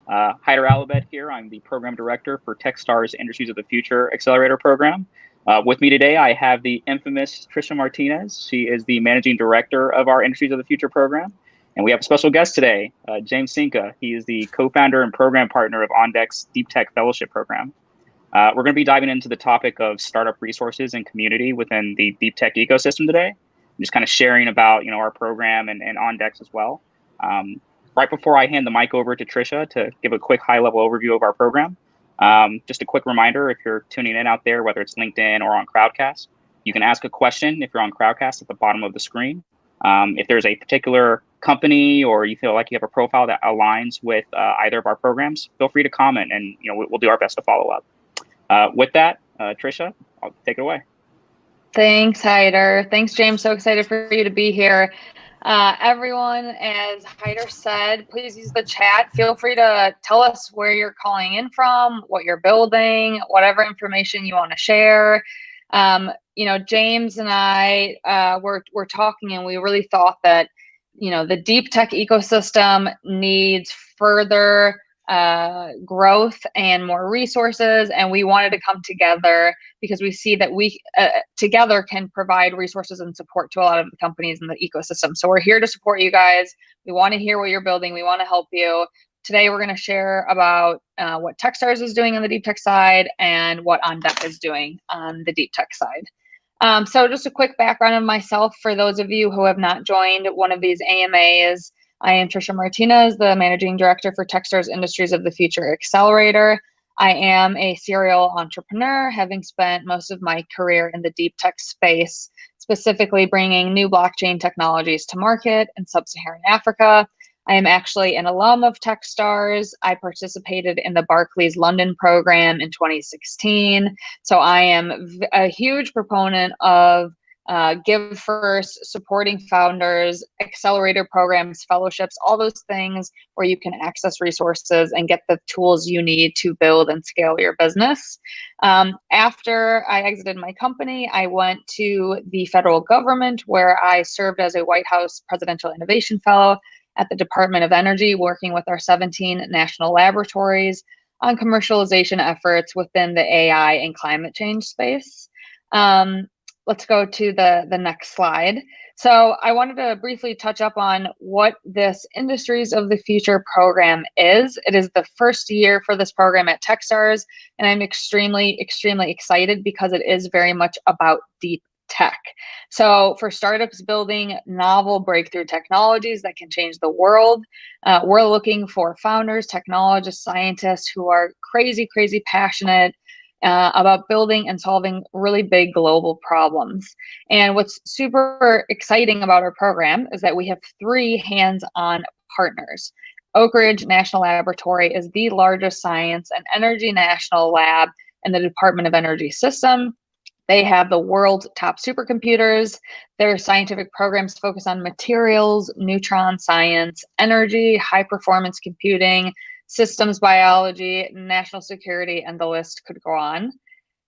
Haider Alabed here. I'm the Program Director for Techstars Industries of the Future Accelerator Program. With me today, I have the infamous Tricia Martinez. She is the Managing Director of our Industries of the Future program. And we have a special guest today, James Sinka. He is the co-founder and program partner of OnDeck's Deeptech Fellowship program. We're going to be diving into the topic of startup resources and community within the Deeptech ecosystem today. I'm just kind of sharing about our program and OnDeck's as well. Right before I hand the mic over to Tricia to give a quick high-level overview of our program, just a quick reminder, if you're tuning in out there, whether it's LinkedIn or on Crowdcast, you can ask a question if you're on Crowdcast at the bottom of the screen. If there's a particular company or you feel like you have a profile that aligns with either of our programs, feel free to comment and we'll do our best to follow up. With that, Tricia, I'll take it away. Thanks, Haider. Thanks, James. So excited for you to be here. Everyone, as Haider said, please use the chat. Feel free to tell us where you're calling in from, what you're building, whatever information you want to share. James and I were talking, and we really thought that the deep tech ecosystem needs further growth and more resources, and we wanted to come together because we see that we together can provide resources and support to a lot of the companies in the ecosystem. So we're here to support you guys. We want to hear what you're building. We want to help you. Today we're going to share about what Techstars is doing on the deep tech side and what OnDeck is doing on the deep tech side. So just a quick background of myself for those of you who have not joined one of these AMAs. I am Tricia Martinez, the Managing Director for Techstars Industries of the Future Accelerator. I am a serial entrepreneur, having spent most of my career in the deep tech space, specifically bringing new blockchain technologies to market in sub-Saharan Africa. I am actually an alum of Techstars. I participated in the Barclays London program in 2016. So I am a huge proponent of Give First, supporting founders, accelerator programs, fellowships, all those things where you can access resources and get the tools you need to build and scale your business. After I exited my company, I went to the federal government where I served as a White House Presidential Innovation Fellow at the Department of Energy, working with our 17 national laboratories on commercialization efforts within the AI and climate change space. Let's go to the next slide. So I wanted to briefly touch up on what this Industries of the Future program is. It is the first year for this program at Techstars, and I'm extremely, extremely excited because it is very much about deep tech. So for startups building novel breakthrough technologies that can change the world, we're looking for founders, technologists, scientists who are crazy, crazy passionate about building and solving really big global problems. And what's super exciting about our program is that we have 3 hands-on partners. Oak Ridge National Laboratory is the largest science and energy national lab in the Department of Energy system. They have the world's top supercomputers. Their scientific programs focus on materials, neutron science, energy, high-performance computing, systems biology, national security, and the list could go on.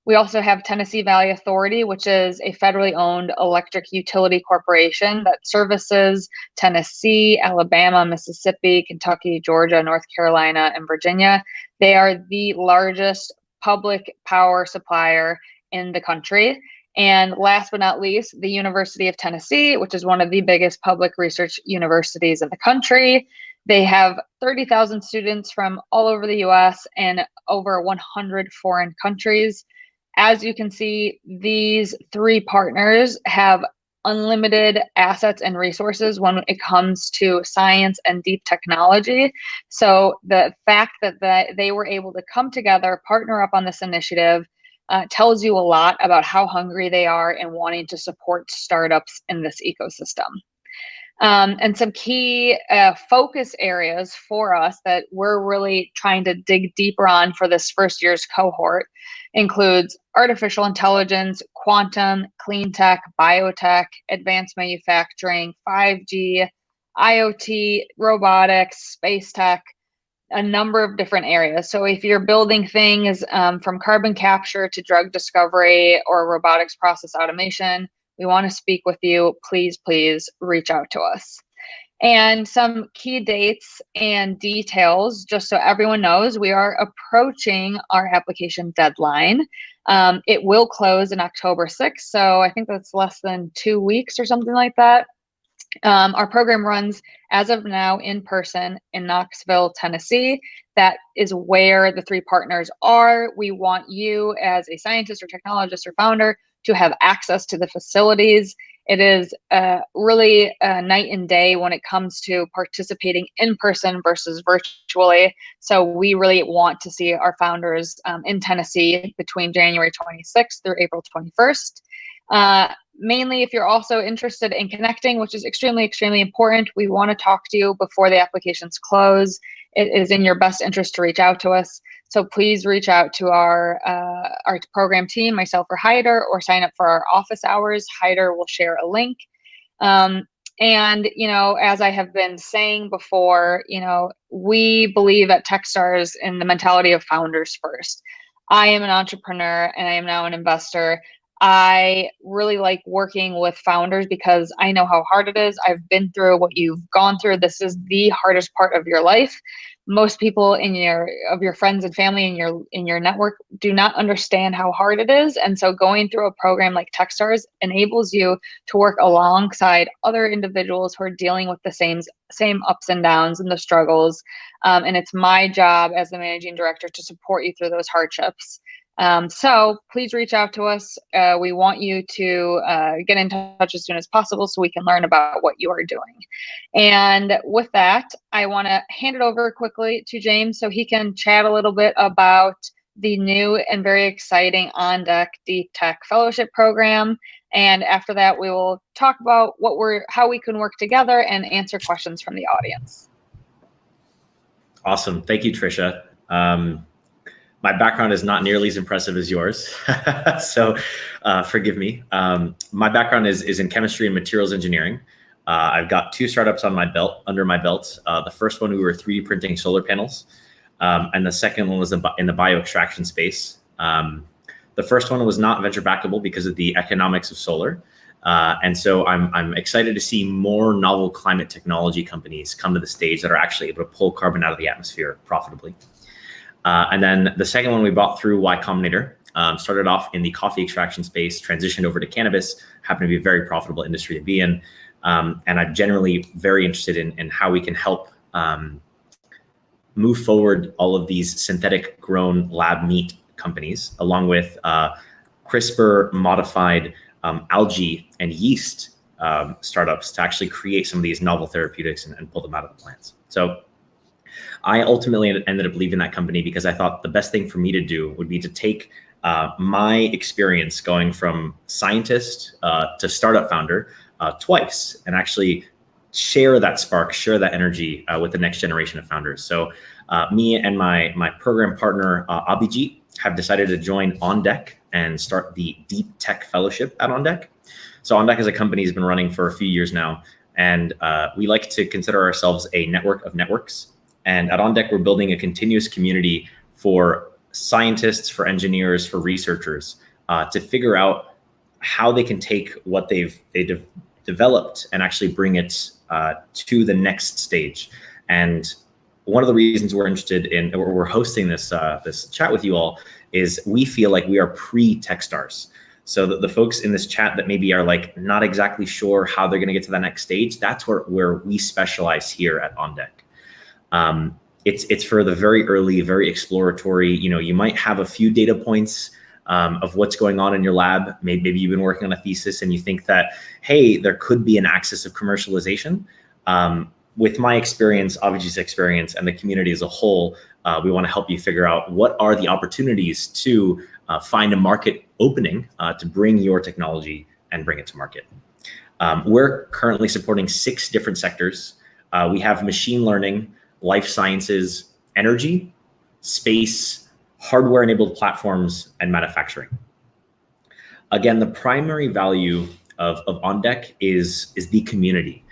We also have Tennessee Valley Authority, which is a federally owned electric utility corporation that services Tennessee, Alabama, Mississippi, Kentucky, Georgia, North Carolina, and Virginia. They are the largest public power supplier in the country. And last but not least, the University of Tennessee, which is one of the biggest public research universities in the country. They have 30,000 students from all over the US and over 100 foreign countries. As you can see, these 3 partners have unlimited assets and resources when it comes to science and deep technology. So the fact that they were able to come together, partner up on this initiative, tells you a lot about how hungry they are and wanting to support startups in this ecosystem. And some key focus areas for us that we're really trying to dig deeper on for this first year's cohort includes artificial intelligence, quantum, clean tech, biotech, advanced manufacturing, 5G, IoT, robotics, space tech, a number of different areas. So if you're building things from carbon capture to drug discovery or robotics process automation, we want to speak with you. Please reach out to us. And some key dates and details, just so everyone knows, we are approaching our application deadline. It will close in October 6th, so I think that's less than 2 weeks or something like that. Our program runs, as of now, in person in Knoxville, Tennessee. That is where the 3 partners are. We want you, as a scientist or technologist or founder, to have access to the facilities. It is really night and day when it comes to participating in person versus virtually. So we really want to see our founders in Tennessee between January 26th through April 21st. Mainly, if you're also interested in connecting, which is extremely, extremely important, we want to talk to you before the applications close. It is in your best interest to reach out to us. So please reach out to our program team, myself or Hyder, or sign up for our office hours. Hyder will share a link. And, as I have been saying before, we believe at Techstars in the mentality of founders first. I am an entrepreneur and I am now an investor. I really like working with founders because I know how hard it is. I've been through what you've gone through. This is the hardest part of your life. Most people of your friends and family in your network do not understand how hard it is. And so going through a program like Techstars enables you to work alongside other individuals who are dealing with the same ups and downs and the struggles. And it's my job as the managing director to support you through those hardships. So please reach out to us. We want you to get in touch as soon as possible so we can learn about what you are doing. And with that, I want to hand it over quickly to James so he can chat a little bit about the new and very exciting OnDeck Deeptech Fellowship Program. And after that, we will talk about how we can work together and answer questions from the audience. Awesome. Thank you, Tricia. My background is not nearly as impressive as yours, so forgive me. My background is in chemistry and materials engineering. I've got 2 startups under my belt. The first one, we were 3D printing solar panels, and the second one was in the bioextraction space. The first one was not venture backable because of the economics of solar, and so I'm excited to see more novel climate technology companies come to the stage that are actually able to pull carbon out of the atmosphere profitably. And then the second one we bought through Y Combinator, started off in the coffee extraction space, transitioned over to cannabis, happened to be a very profitable industry to be in. And I'm generally very interested in how we can help move forward all of these synthetic grown lab meat companies, along with CRISPR modified algae and yeast startups to actually create some of these novel therapeutics and pull them out of the plants. So I ultimately ended up leaving that company because I thought the best thing for me to do would be to take my experience going from scientist to startup founder twice and actually share that spark, share that energy with the next generation of founders. So me and my program partner, Abhijit, have decided to join OnDeck and start the Deeptech Fellowship at OnDeck. So OnDeck as a company has been running for a few years now, and we like to consider ourselves a network of networks. And at OnDeck, we're building a continuous community for scientists, for engineers, for researchers to figure out how they can take what they've developed and actually bring it to the next stage. And one of the reasons we're interested in, or we're hosting this this chat with you all, is we feel like we are pre-Techstars. So the folks in this chat that maybe are like not exactly sure how they're going to get to the next stage, that's where we specialize here at OnDeck. It's for the very early, very exploratory. You might have a few data points of what's going on in your lab. Maybe you've been working on a thesis and you think that, hey, there could be an axis of commercialization. With my experience, Abhijit's experience, and the community as a whole, we want to help you figure out what are the opportunities to find a market opening to bring your technology and bring it to market. We're currently supporting 6 different sectors. We have machine learning, life sciences, energy, space, hardware-enabled platforms, and manufacturing. Again, the primary value of OnDeck is the community.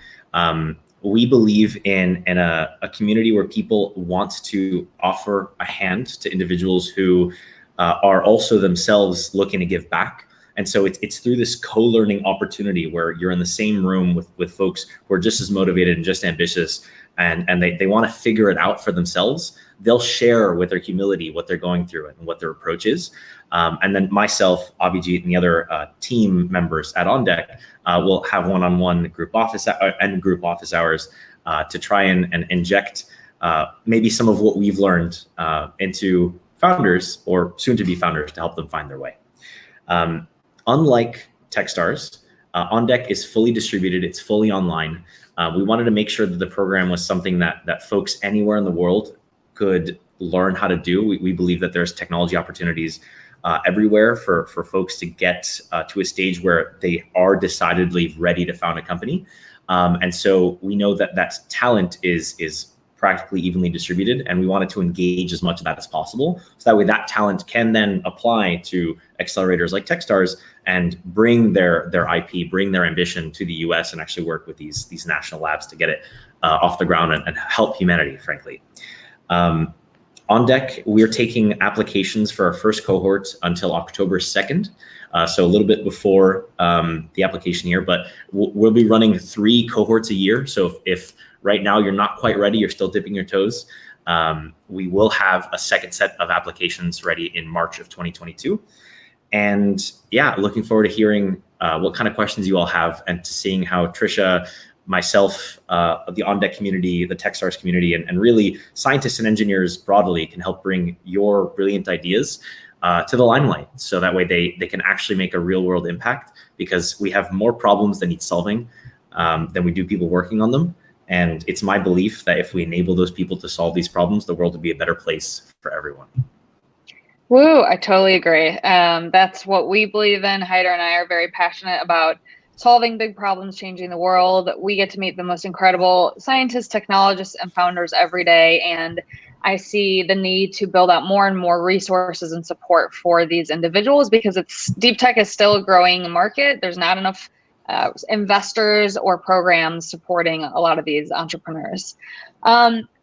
We believe in a community where people want to offer a hand to individuals who are also themselves looking to give back And so it's through this co-learning opportunity where you're in the same room with folks who are just as motivated and just ambitious, and they want to figure it out for themselves. They'll share with their humility what they're going through and what their approach is. And then myself, Abhijit, and the other team members at OnDeck will have one-on-one group office hours to try and inject maybe some of what we've learned into founders or soon-to-be founders to help them find their way. Unlike Techstars, OnDeck is fully distributed. It's fully online. We wanted to make sure that the program was something that folks anywhere in the world could learn how to do. We believe that there's technology opportunities everywhere for folks to get to a stage where they are decidedly ready to found a company. And so we know that talent is practically evenly distributed, and we wanted to engage as much of that as possible, so that way that talent can then apply to accelerators like Techstars and bring their IP, bring their ambition to the US and actually work with these national labs to get it off the ground and help humanity, frankly. OnDeck, we're taking applications for our first cohort until October 2nd. So a little bit before the application here, but we'll be running 3 cohorts a year. So if right now you're not quite ready, you're still dipping your toes, we will have a second set of applications ready in March of 2022. And yeah, looking forward to hearing what kind of questions you all have and to seeing how Tricia, myself, the OnDeck community, the Techstars community, and really scientists and engineers broadly can help bring your brilliant ideas to the limelight. So that way they can actually make a real world impact, because we have more problems that need solving than we do people working on them. And it's my belief that if we enable those people to solve these problems, the world will be a better place for everyone. Woo, I totally agree. That's what we believe in. Haider and I are very passionate about solving big problems, changing the world. We get to meet the most incredible scientists, technologists, and founders every day. And I see the need to build out more and more resources and support for these individuals, because deep tech is still a growing market. There's not enough investors or programs supporting a lot of these entrepreneurs.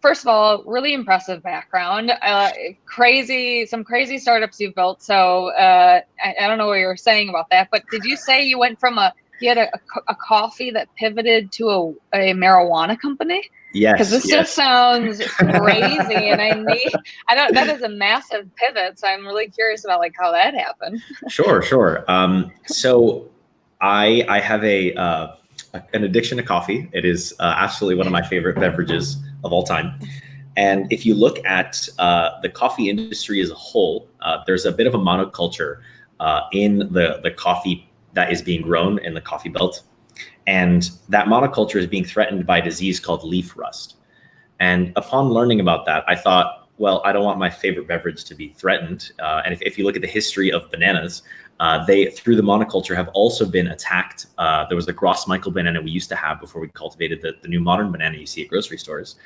First of all, really impressive background. Some crazy startups you've built. So I don't know what you were saying about that, but did you say you went from you had a coffee that pivoted to a marijuana company? Yes. Because this just sounds crazy, and that is a massive pivot. So I'm really curious about how that happened. Sure. So I have an addiction to coffee. It is absolutely one of my favorite beverages of all time. And if you look at the coffee industry as a whole, there's a bit of a monoculture in the coffee that is being grown in the coffee belt. And that monoculture is being threatened by a disease called leaf rust. And upon learning about that, I thought, well, I don't want my favorite beverage to be threatened. And if you look at the history of bananas, they, through the monoculture, have also been attacked. There was the Gros Michael banana we used to have before we cultivated the new modern banana you see at grocery stores.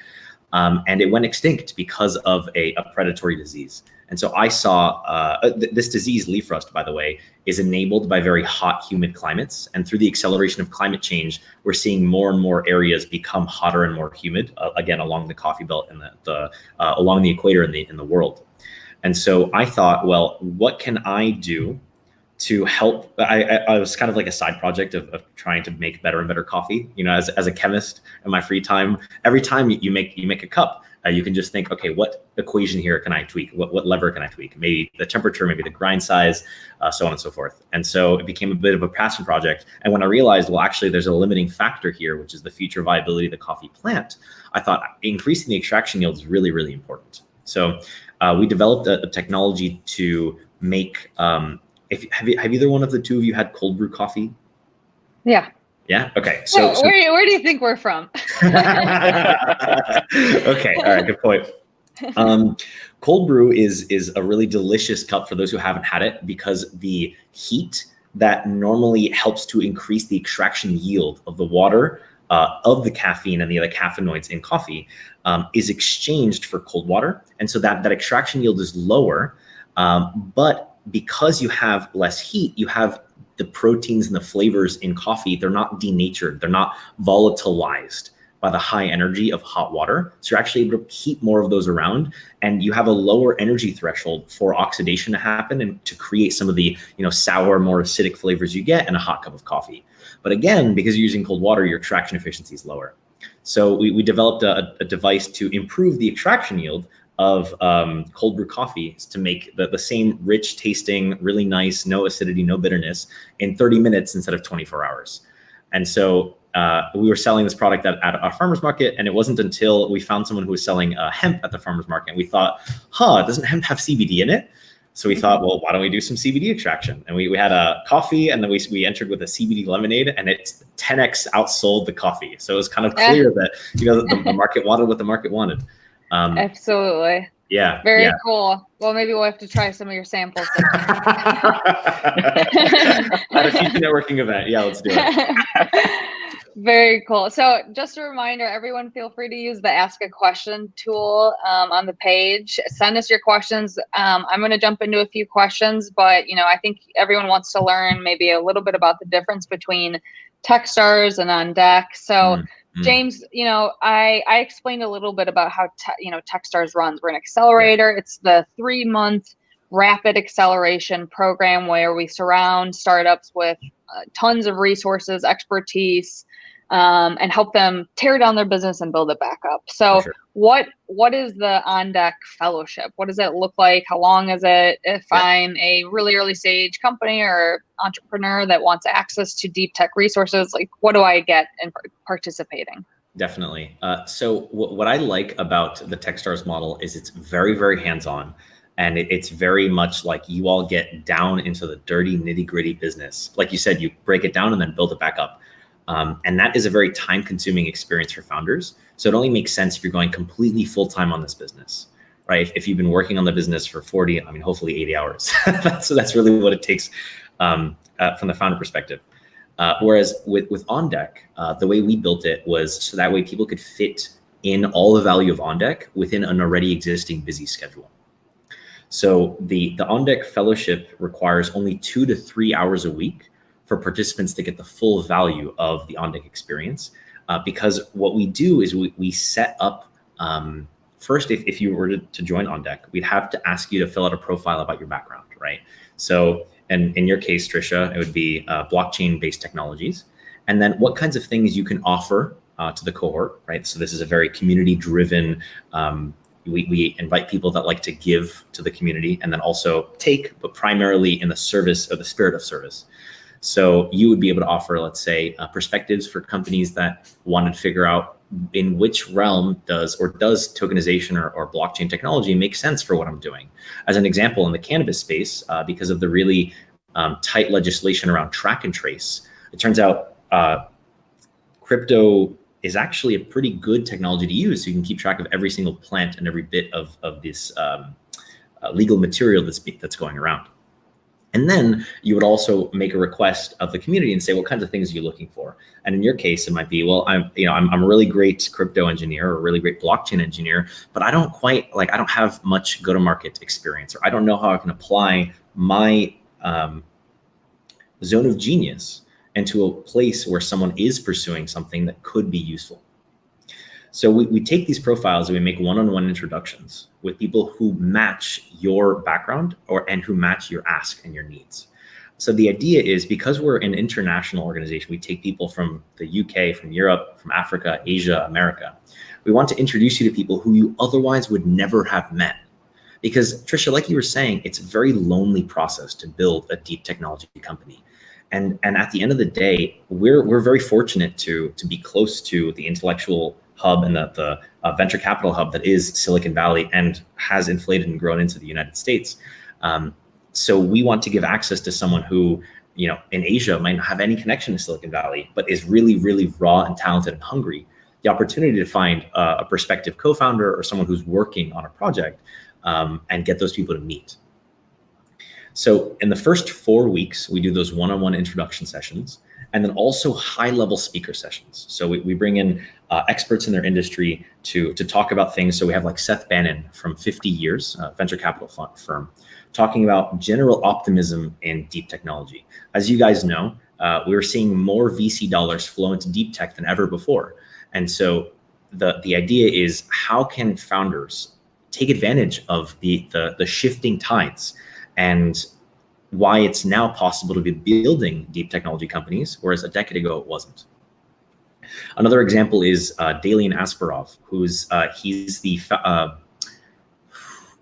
And it went extinct because of a predatory disease. And so I saw this disease, leaf rust, by the way, is enabled by very hot, humid climates. And through the acceleration of climate change, we're seeing more and more areas become hotter and more humid, again, along the coffee belt and along the equator in the world. And so I thought, well, what can I do to help? I was kind of like a side project of trying to make better and better coffee. You know, as a chemist in my free time, every time you make a cup, you can just think, okay, what equation here can I tweak? What lever can I tweak? Maybe the temperature, maybe the grind size, so on and so forth. And so it became a bit of a passion project. And when I realized, well, actually, there's a limiting factor here, which is the future viability of the coffee plant, I thought increasing the extraction yield is really, really important. So we developed a technology to make. Have either one of the two of you had cold brew coffee? Yeah. Yeah. Okay. So where do you think we're from? Okay. All right. Good point. Cold brew is a really delicious cup for those who haven't had it, because the heat that normally helps to increase the extraction yield of the water, of the caffeine and the other caffeinoids in coffee, is exchanged for cold water, and so that extraction yield is lower, but because you have less heat, you have the proteins and the flavors in coffee. They're not denatured. They're not volatilized by the high energy of hot water. So you're actually able to keep more of those around, and you have a lower energy threshold for oxidation to happen and to create some of the, sour, more acidic flavors you get in a hot cup of coffee. But again, because you're using cold water, your extraction efficiency is lower. So we developed a device to improve the extraction yield of cold brew coffee to make the same rich tasting, really nice, no acidity, no bitterness in 30 minutes instead of 24 hours. And so we were selling this product at our farmer's market, and it wasn't until we found someone who was selling hemp at the farmer's market, and we thought, doesn't hemp have CBD in it? So we thought, well, why don't we do some CBD extraction? And we had a coffee, and then we entered with a CBD lemonade, and it 10x outsold the coffee. So it was kind of clear that the market wanted what the market wanted. Absolutely. Yeah. Very cool. Well, maybe we'll have to try some of your samples. At a future networking event. Yeah, let's do it. Very cool. So just a reminder, everyone feel free to use the Ask a Question tool on the page. Send us your questions. I'm going to jump into a few questions, but I think everyone wants to learn maybe a little bit about the difference between Techstars and OnDeck. So James, I explained a little bit about how Techstars runs. We're an accelerator. It's the 3-month rapid acceleration program where we surround startups with tons of resources, expertise, and help them tear down their business and build it back up. So what is the OnDeck Fellowship? What does it look like? How long is it? If I'm a really early stage company or entrepreneur that wants access to deep tech resources, like what do I get in participating? Definitely. So what I like about the Techstars model is it's very, very hands-on. And it's very much like you all get down into the dirty nitty-gritty business. Like you said, you break it down and then build it back up. And that is a very time-consuming experience for founders. So it only makes sense if you're going completely full-time on this business, right? If you've been working on the business for 40, hopefully 80 hours. that's really what it takes from the founder perspective. Whereas with OnDeck, the way we built it was so that way people could fit in all the value of OnDeck within an already existing busy schedule. So the OnDeck Fellowship requires only 2 to 3 hours a week for participants to get the full value of the OnDeck experience. Because what we do is we set up, first, if you were to join OnDeck, we'd have to ask you to fill out a profile about your background, right? So in your case, Tricia, it would be blockchain-based technologies. And then what kinds of things you can offer to the cohort, right? So this is a very community-driven, we invite people that like to give to the community and then also take, but primarily in the service or the spirit of service. So you would be able to offer, let's say, perspectives for companies that wanted to figure out in which realm does tokenization or blockchain technology make sense for what I'm doing. As an example, in the cannabis space, because of the really tight legislation around track and trace, it turns out crypto is actually a pretty good technology to use. So you can keep track of every single plant and every bit of this legal material that's going around. And then you would also make a request of the community and say, what kinds of things are you looking for? And in your case, it might be, well, I'm a really great crypto engineer or a really great blockchain engineer, but I don't have much go-to-market experience, or I don't know how I can apply my zone of genius into a place where someone is pursuing something that could be useful. So we take these profiles and we make one-on-one introductions with people who match your background and who match your ask and your needs. So the idea is, because we're an international organization, we take people from the UK, from Europe, from Africa, Asia, America. We want to introduce you to people who you otherwise would never have met. Because Tricia, like you were saying, it's a very lonely process to build a deep technology company. And at the end of the day, we're very fortunate to be close to the intellectual hub and the venture capital hub that is Silicon Valley and has inflated and grown into the United States. So we want to give access to someone who, in Asia might not have any connection to Silicon Valley, but is really, really raw and talented and hungry. The opportunity to find a prospective co-founder or someone who's working on a project and get those people to meet. So in the first 4 weeks, we do those one-on-one introduction sessions, and then also high-level speaker sessions. So we bring in experts in their industry to talk about things. So we have like Seth Bannon from 50 Years, venture capital firm, talking about general optimism in deep technology. As you guys know, we're seeing more VC dollars flow into deep tech than ever before. And so the idea is, how can founders take advantage of the shifting tides, and why it's now possible to be building deep technology companies, whereas a decade ago it wasn't. Another example is Dalian Asparov,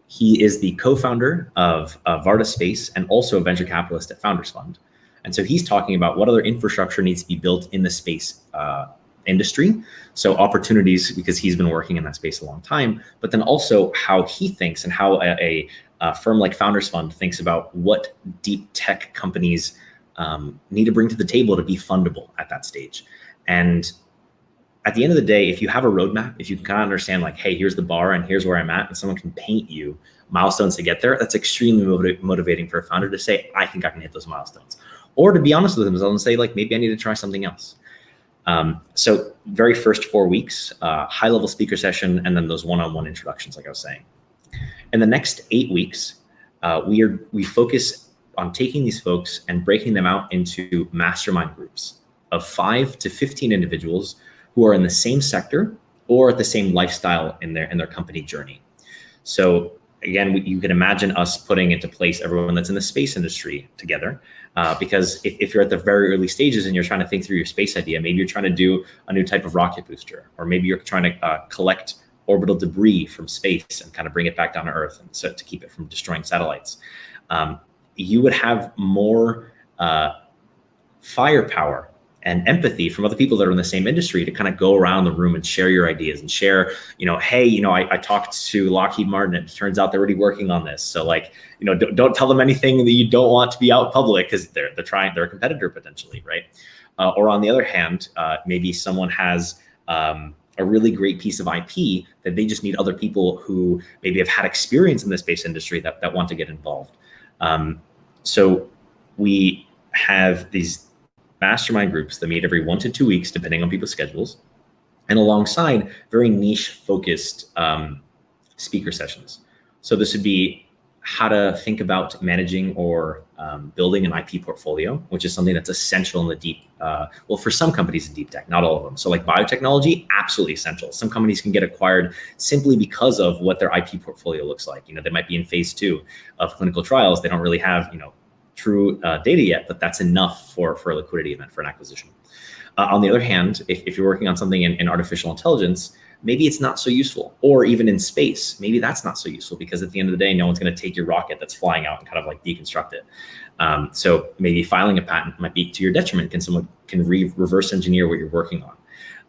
he is the co-founder of Varda Space and also a venture capitalist at Founders Fund. And so he's talking about what other infrastructure needs to be built in the space industry. So opportunities, because he's been working in that space a long time, but then also how he thinks and how a firm like Founders Fund thinks about what deep tech companies need to bring to the table to be fundable at that stage. And at the end of the day, if you have a roadmap, if you can kind of understand like, hey, here's the bar and here's where I'm at, and someone can paint you milestones to get there, that's extremely motivating for a founder to say, I think I can hit those milestones. Or to be honest with themselves and say, like, maybe I need to try something else. So very first 4 weeks, high level speaker session, and then those one-on-one introductions, like I was saying. In the next 8 weeks, we focus on taking these folks and breaking them out into mastermind groups of 5 to 15 individuals who are in the same sector or at the same lifestyle in their company journey. So again, you can imagine us putting into place everyone that's in the space industry together, because if you're at the very early stages and you're trying to think through your space idea, maybe you're trying to do a new type of rocket booster, or maybe you're trying to collect orbital debris from space and kind of bring it back down to Earth, and so to keep it from destroying satellites. You would have more firepower and empathy from other people that are in the same industry to kind of go around the room and share your ideas and share, hey, I talked to Lockheed Martin, and it turns out they're already working on this. So like, don't tell them anything that you don't want to be out public, because they're a competitor potentially, right? Or on the other hand, maybe someone has a really great piece of IP that they just need other people who maybe have had experience in the space industry that want to get involved. So we have these mastermind groups that meet every 1 to 2 weeks, depending on people's schedules, and alongside very niche focused speaker sessions. So this would be how to think about managing or building an IP portfolio, which is something that's essential in the deep, for some companies in deep tech, not all of them. So like biotechnology, absolutely essential. Some companies can get acquired simply because of what their IP portfolio looks like. They might be in phase 2 of clinical trials. They don't really have, true data yet, but that's enough for a liquidity event, for an acquisition. On the other hand, if you're working on something in artificial intelligence, maybe it's not so useful. Or even in space, maybe that's not so useful, because at the end of the day, no one's going to take your rocket that's flying out and kind of like deconstruct it. So maybe filing a patent might be to your detriment. Someone can reverse engineer what you're working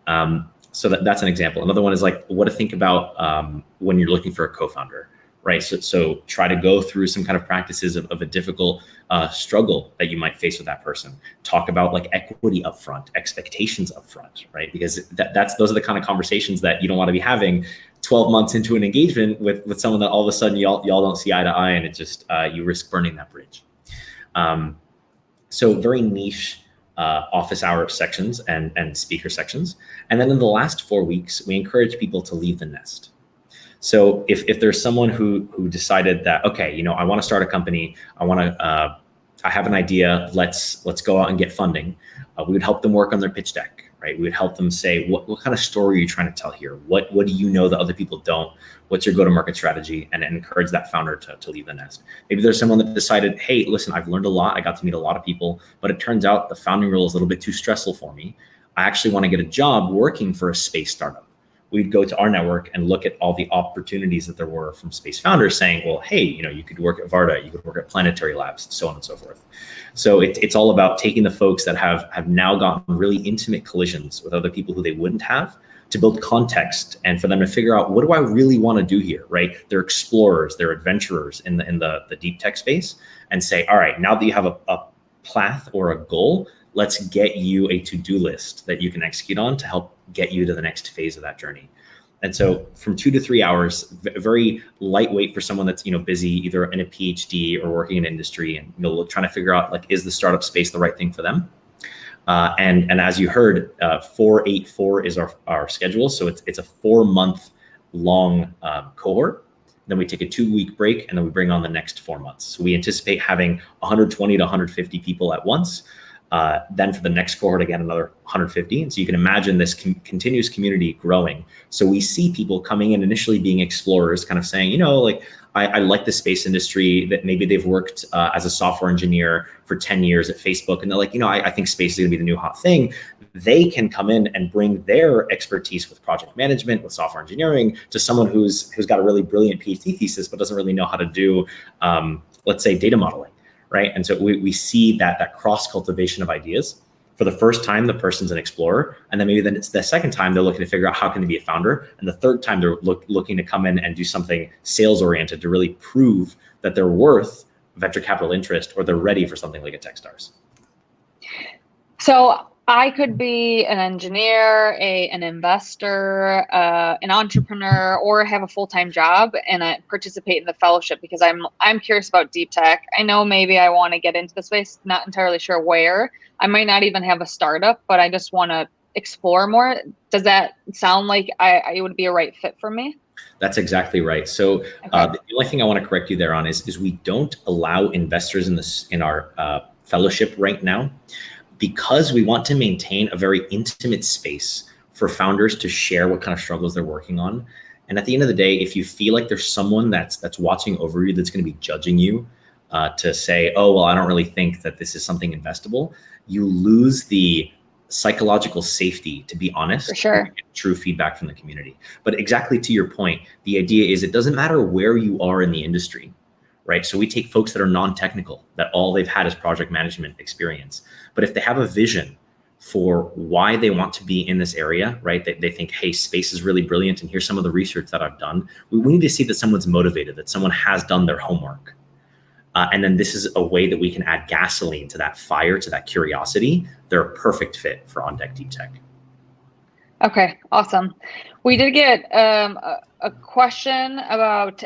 on. So that's an example. Another one is like what to think about when you're looking for a co-founder. Right. So try to go through some kind of practices of a difficult struggle that you might face with that person. Talk about like equity upfront, expectations upfront, right? Because those are the kind of conversations that you don't want to be having 12 months into an engagement with someone that all of a sudden y'all don't see eye to eye, and it just you risk burning that bridge. So very niche office hour sections and speaker sections. And then in the last 4 weeks, we encourage people to leave the nest. So if there's someone who decided that, okay, I want to start a company, I have an idea, let's go out and get funding, we would help them work on their pitch deck, right? We would help them say, what kind of story are you trying to tell here? What do you know that other people don't? What's your go-to-market strategy? And encourage that founder to leave the nest. Maybe there's someone that decided, hey, listen, I've learned a lot, I got to meet a lot of people, but it turns out the founding role is a little bit too stressful for me. I actually want to get a job working for a space startup. We'd go to our network and look at all the opportunities that there were from space founders saying, well, hey, you could work at Varda, you could work at Planetary Labs, so on and so forth. So it's all about taking the folks that have now gotten really intimate collisions with other people who they wouldn't have, to build context and for them to figure out, what do I really want to do here, right? They're explorers, they're adventurers in the deep tech space, and say, all right, now that you have a path or a goal, let's get you a to-do list that you can execute on to help get you to the next phase of that journey. And so from 2 to 3 hours, very lightweight for someone that's busy, either in a PhD or working in industry, and trying to figure out, like, is the startup space the right thing for them? And as you heard, 4-8-4 is our schedule. So it's a 4-month long cohort. Then we take a 2-week break, and then we bring on the next 4 months. So we anticipate having 120 to 150 people at once. Then for the next cohort, again, another 150. And so you can imagine this continuous community growing. So we see people coming in initially being explorers, kind of saying, like, I like the space industry, that maybe they've worked as a software engineer for 10 years at Facebook. And they're like, I think space is gonna be the new hot thing. They can come in and bring their expertise with project management, with software engineering, to someone who's got a really brilliant PhD thesis, but doesn't really know how to do, let's say, data modeling. Right. And so we see that cross cultivation of ideas. For the first time, the person's an explorer. And then maybe then it's the second time they're looking to figure out how can they be a founder. And the third time they're looking to come in and do something sales oriented to really prove that they're worth venture capital interest, or they're ready for something like a Techstars. So I could be an engineer, an investor, an entrepreneur, or have a full-time job and participate in the fellowship because I'm curious about deep tech. I know maybe I want to get into the space, not entirely sure where. I might not even have a startup, but I just want to explore more. Does that sound like I would be a right fit for me? That's exactly right. So the only thing I want to correct you there on is we don't allow investors in our fellowship right now, because we want to maintain a very intimate space for founders to share what kind of struggles they're working on. And at the end of the day, if you feel like there's someone that's watching over you, that's going to be judging you to say, oh, well, I don't really think that this is something investable, you lose the psychological safety to be honest. For sure. And get true feedback from the community. But exactly to your point, the idea is it doesn't matter where you are in the industry. Right. So we take folks that are non-technical, that all they've had is project management experience. But if they have a vision for why they want to be in this area, right, they think, hey, space is really brilliant, and here's some of the research that I've done. We need to see that someone's motivated, that someone has done their homework. And then this is a way that we can add gasoline to that fire, to that curiosity. They're a perfect fit for OnDeck Deep Tech. Okay, awesome. We did get a question about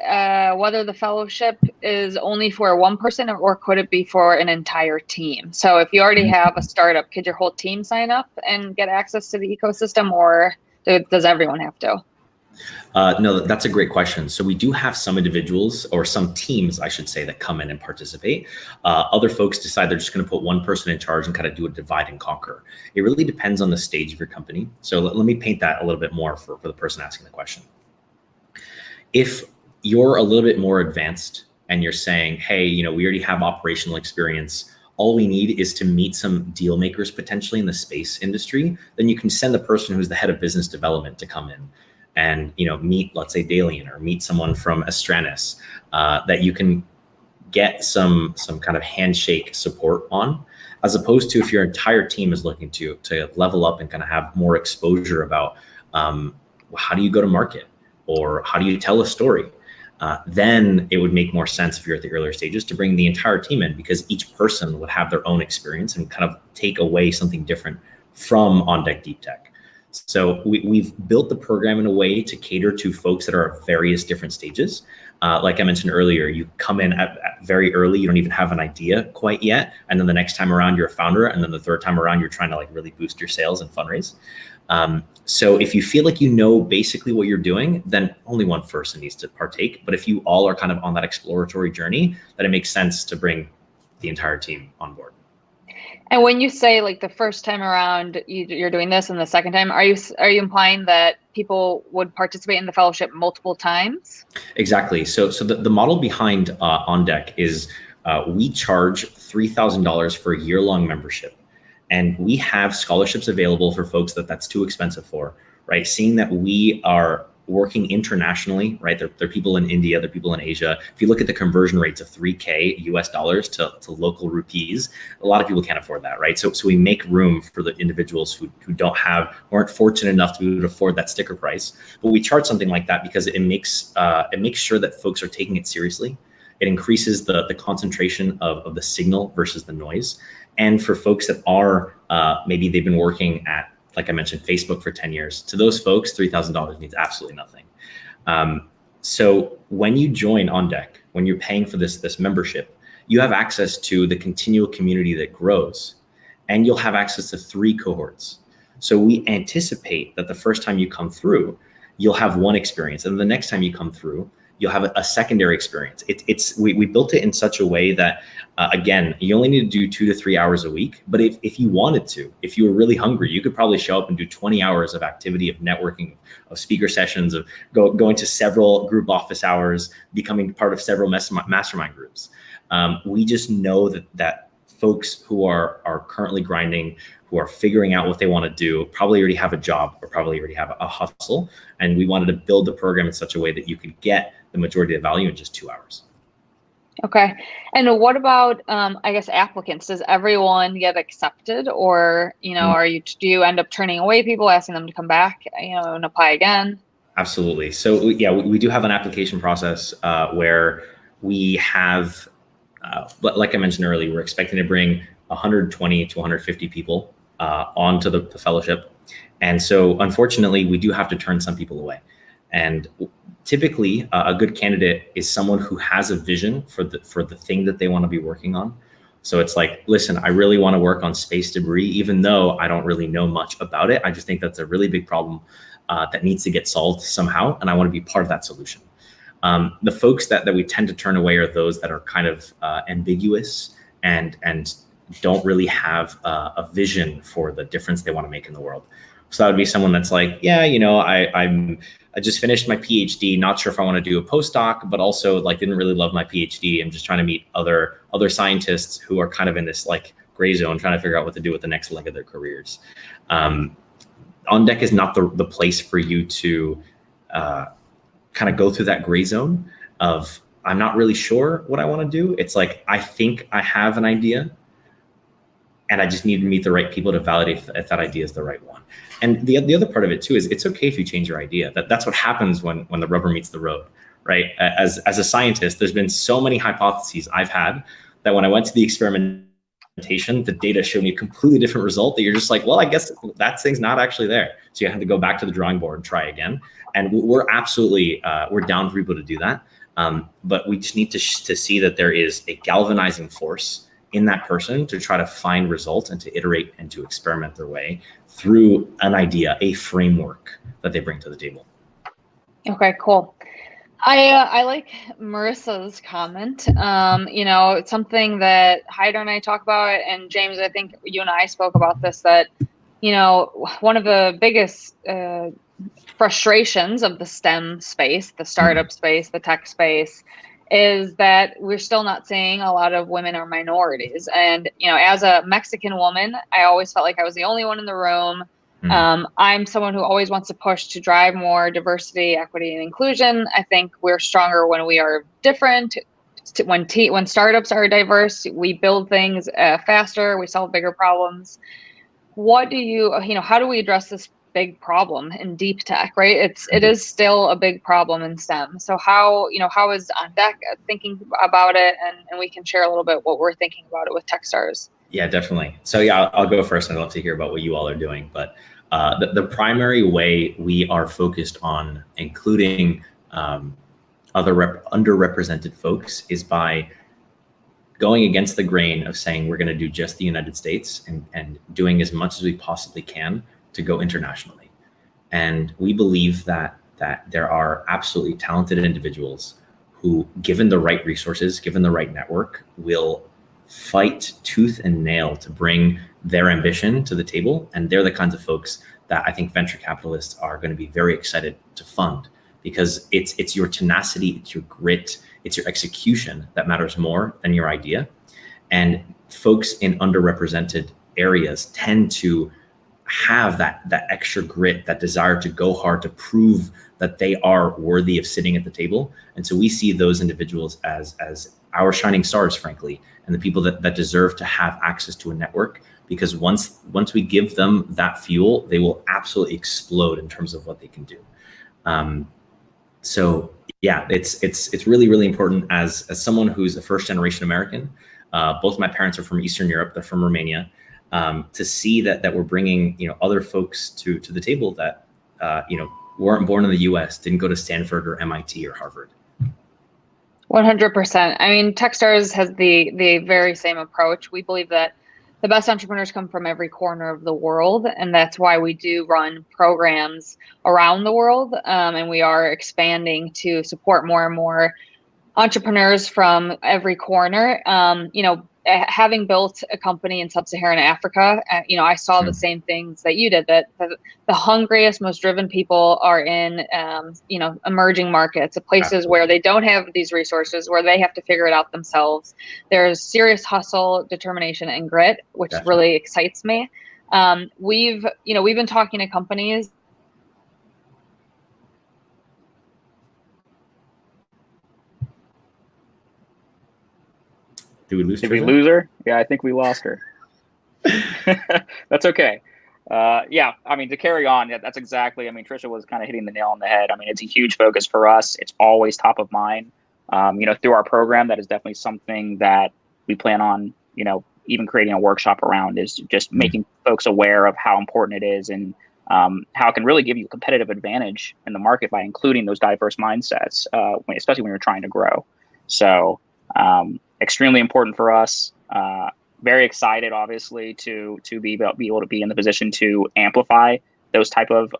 whether the fellowship is only for one person or could it be for an entire team? So if you already have a startup, could your whole team sign up and get access to the ecosystem, or does everyone have to? No, that's a great question. So we do have some individuals, or some teams, I should say, that come in and participate. Other folks decide they're just going to put one person in charge and kind of do a divide and conquer. It really depends on the stage of your company. So let me paint that a little bit more for the person asking the question. If you're a little bit more advanced and you're saying, hey, we already have operational experience, all we need is to meet some deal makers potentially in the space industry, then you can send the person who's the head of business development to come in and meet, let's say, Dalian, or meet someone from Astranis that you can get some kind of handshake support on, as opposed to if your entire team is looking to level up and kind of have more exposure about how do you go to market, or how do you tell a story. Then it would make more sense if you're at the earlier stages to bring the entire team in, because each person would have their own experience and kind of take away something different from OnDeck Deep Tech. So we've built the program in a way to cater to folks that are at various different stages. Like I mentioned earlier, you come in at very early, you don't even have an idea quite yet. And then the next time around, you're a founder. And then the third time around, you're trying to really boost your sales and fundraise. So if you feel like basically what you're doing, then only one person needs to partake. But if you all are kind of on that exploratory journey, then it makes sense to bring the entire team on board. And when you say the first time around you're doing this, and the second time, are you implying that people would participate in the fellowship multiple times? Exactly. So the model behind OnDeck is we charge $3,000 for a year-long membership, and we have scholarships available for folks that's too expensive for. Right, seeing that we are working internationally, right? There are people in India, there are people in Asia. If you look at the conversion rates of $3K US dollars to local rupees, a lot of people can't afford that, right? So we make room for the individuals who aren't fortunate enough to be able to afford that sticker price. But we charge something like that because it makes sure that folks are taking it seriously. It increases the concentration of the signal versus the noise. And for folks that are maybe they've been working at, like I mentioned, Facebook for 10 years. To those folks, $3,000 means absolutely nothing. So when you join OnDeck, when you're paying for this membership, you have access to the continual community that grows, and you'll have access to 3 cohorts. So we anticipate that the first time you come through, you'll have one experience, and the next time you come through, you'll have a secondary experience. We built it in such a way that, again, you only need to do 2 to 3 hours a week. But if you wanted to, if you were really hungry, you could probably show up and do 20 hours of activity, of networking, of speaker sessions, of going to several group office hours, becoming part of several mastermind groups. We just know that folks who are currently grinding, who are figuring out what they want to do, probably already have a job or probably already have a hustle. And we wanted to build the program in such a way that you could get the majority of the value in just 2 hours. Okay. And what about, I guess, applicants? Does everyone get accepted, or, do you end up turning away people, asking them to come back, and apply again? Absolutely. So yeah, we do have an application process where we have, like I mentioned earlier, we're expecting to bring 120 to 150 people onto the fellowship. And so unfortunately, we do have to turn some people away. And typically, a good candidate is someone who has a vision for the thing that they want to be working on. So it's like, listen, I really want to work on space debris, even though I don't really know much about it. I just think that's a really big problem that needs to get solved somehow, and I want to be part of that solution. The folks that we tend to turn away are those that are kind of ambiguous and don't really have a vision for the difference they want to make in the world. So that would be someone that's like, yeah, I just finished my PhD, not sure if I want to do a postdoc, but also like didn't really love my PhD. I'm just trying to meet other scientists who are kind of in this like gray zone, trying to figure out what to do with the next leg of their careers. OnDeck is not the place for you to kind of go through that gray zone of, I'm not really sure what I want to do. It's like, I think I have an idea, and I just need to meet the right people to validate if that idea is the right one. And the other part of it too is it's okay if you change your idea. That's what happens when the rubber meets the road, right? As a scientist, there's been so many hypotheses I've had that when I went to the experimentation, the data showed me a completely different result that you're just like, well, I guess that thing's not actually there. So you have to go back to the drawing board and try again. And we're absolutely, we're down for people to do that. But we just need to see that there is a galvanizing force in that person to try to find results and to iterate and to experiment their way through an idea, a framework that they bring to the table. Okay, cool. I like Marissa's comment. It's something that Haider and I talk about, and James, I think you and I spoke about this, that, one of the biggest frustrations of the STEM space, the startup space, the tech space, is that we're still not seeing a lot of women or minorities. And, as a Mexican woman, I always felt like I was the only one in the room. I'm someone who always wants to push to drive more diversity, equity, and inclusion. I think we're stronger when we are different. When startups are diverse, we build things faster, we solve bigger problems. How do we address this big problem in deep tech, right? It is still a big problem in STEM. So how is OnDeck thinking about it? And we can share a little bit what we're thinking about it with Techstars. Yeah, definitely. So yeah, I'll go first. I'd love to hear about what you all are doing. But the primary way we are focused on including other underrepresented folks is by going against the grain of saying we're going to do just the United States and doing as much as we possibly can to go internationally. And we believe that there are absolutely talented individuals who, given the right resources, given the right network, will fight tooth and nail to bring their ambition to the table. And they're the kinds of folks that I think venture capitalists are going to be very excited to fund, because it's your tenacity, it's your grit, it's your execution that matters more than your idea. And folks in underrepresented areas tend to have that extra grit, that desire to go hard, to prove that they are worthy of sitting at the table. And so we see those individuals as our shining stars, frankly, and the people that deserve to have access to a network, because once we give them that fuel, they will absolutely explode in terms of what they can do. So yeah, it's really, really important as someone who's a first generation American. Both my parents are from Eastern Europe, they're from Romania. To see that we're bringing other folks to the table that weren't born in the U.S., didn't go to Stanford or MIT or Harvard. 100%. I mean, Techstars has the very same approach. We believe that the best entrepreneurs come from every corner of the world. And that's why we do run programs around the world. And we are expanding to support more and more entrepreneurs from every corner. Having built a company in sub-Saharan Africa, I saw the same things that you did, that the hungriest, most driven people are in, emerging markets, places where they don't have these resources, where they have to figure it out themselves. There's serious hustle, determination, and grit, which really excites me. We've been talking to companies. Did we lose her? Yeah, I think we lost her. That's okay. To carry on, that's exactly, Tricia was kind of hitting the nail on the head. It's a huge focus for us. It's always top of mind. Through our program, that is definitely something that we plan on, even creating a workshop around, is just making folks aware of how important it is, and how it can really give you a competitive advantage in the market by including those diverse mindsets, especially when you're trying to grow. So, extremely important for us. Very excited, obviously, to be able to be in the position to amplify those type of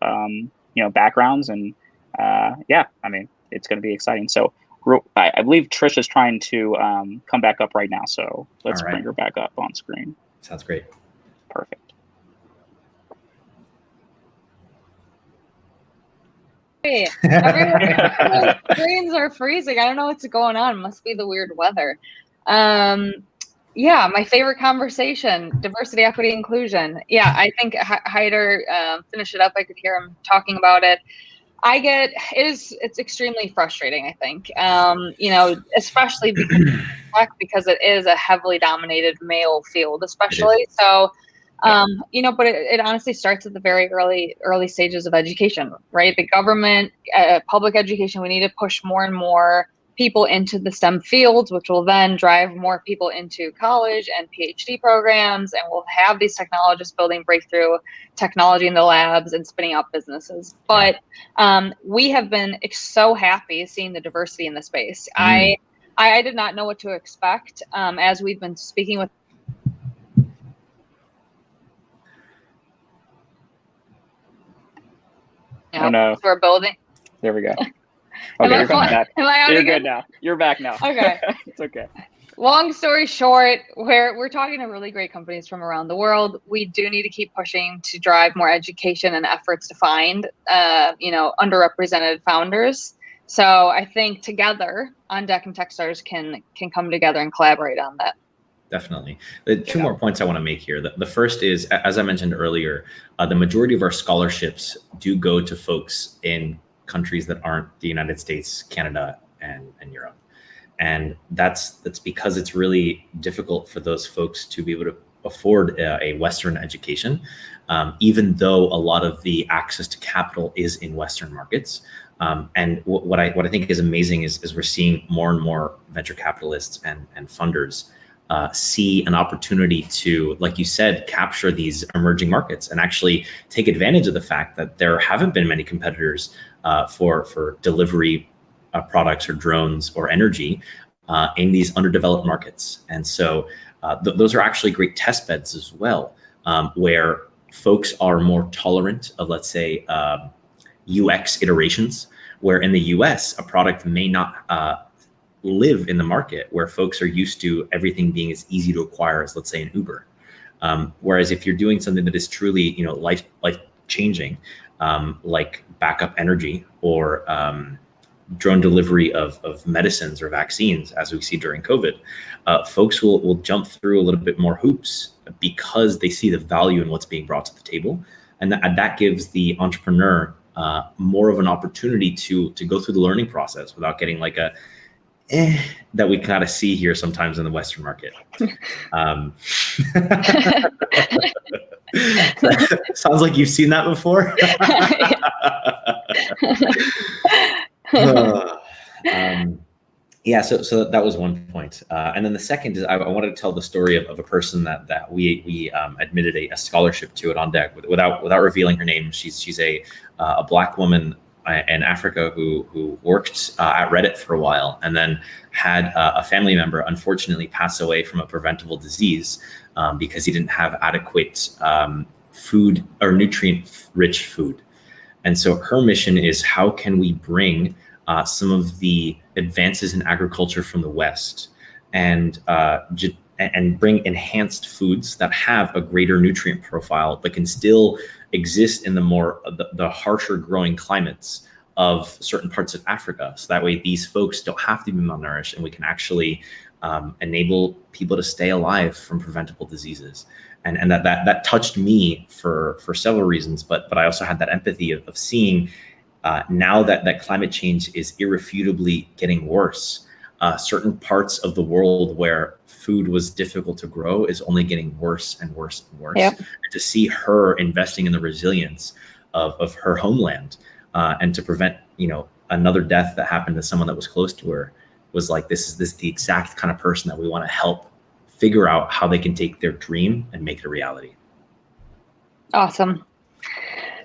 backgrounds, and it's going to be exciting. So I believe Tricia's trying to come back up right now, so let's bring her back up on screen. Sounds great. Perfect. Everyone's screens are freezing. I don't know what's going on. Must be the weird weather. My favorite conversation: diversity, equity, inclusion. Yeah, I think Hyder finished it up. I could hear him talking about it. It's extremely frustrating, I think, especially because it is a heavily dominated male field, especially. So, but it honestly starts at the very early stages of education, right? The government, public education, we need to push more and more people into the STEM fields, which will then drive more people into college and PhD programs, and we'll have these technologists building breakthrough technology in the labs and spinning up businesses. But we have been so happy seeing the diversity in the space. I did not know what to expect as we've been speaking with. Oh no! We're building. There we go. Okay, you're back. You're good now. You're back now. Okay. It's okay. Long story short, we're talking to really great companies from around the world. We do need to keep pushing to drive more education and efforts to find, underrepresented founders. So I think together, OnDeck and Techstars can come together and collaborate on that. Definitely. The two more points I want to make here. The first is, as I mentioned earlier, the majority of our scholarships do go to folks in countries that aren't the United States, Canada, and Europe. And that's because it's really difficult for those folks to be able to afford a Western education, even though a lot of the access to capital is in Western markets. And what I think is amazing is we're seeing more and more venture capitalists and funders see an opportunity to, like you said, capture these emerging markets and actually take advantage of the fact that there haven't been many competitors for delivery products or drones or energy in these underdeveloped markets. And so those are actually great test beds as well, where folks are more tolerant of, let's say, UX iterations, where in the US, a product may not live in the market, where folks are used to everything being as easy to acquire as, let's say, an Uber. Whereas if you're doing something that is truly, life changing, like backup energy or drone delivery of medicines or vaccines, as we see during COVID, folks will jump through a little bit more hoops because they see the value in what's being brought to the table. And that gives the entrepreneur more of an opportunity to go through the learning process without getting like a that we kind of see here sometimes in the Western market. Sounds like you've seen that before. So that was one point. And then the second is I wanted to tell the story of a person that we admitted a scholarship to at OnDeck without revealing her name. She's a Black woman in Africa who worked at Reddit for a while, and then had a family member unfortunately pass away from a preventable disease because he didn't have adequate food or nutrient-rich food. And so her mission is, how can we bring some of the advances in agriculture from the West and bring enhanced foods that have a greater nutrient profile, but can still exist in the harsher growing climates of certain parts of Africa. So that way these folks don't have to be malnourished, and we can actually enable people to stay alive from preventable diseases. And that touched me for several reasons, but I also had that empathy of seeing now that climate change is irrefutably getting worse. Certain parts of the world where food was difficult to grow is only getting worse and worse and worse. Yep. And to see her investing in the resilience of her homeland and to prevent, another death that happened to someone that was close to her, was like, this is the exact kind of person that we want to help figure out how they can take their dream and make it a reality. Awesome.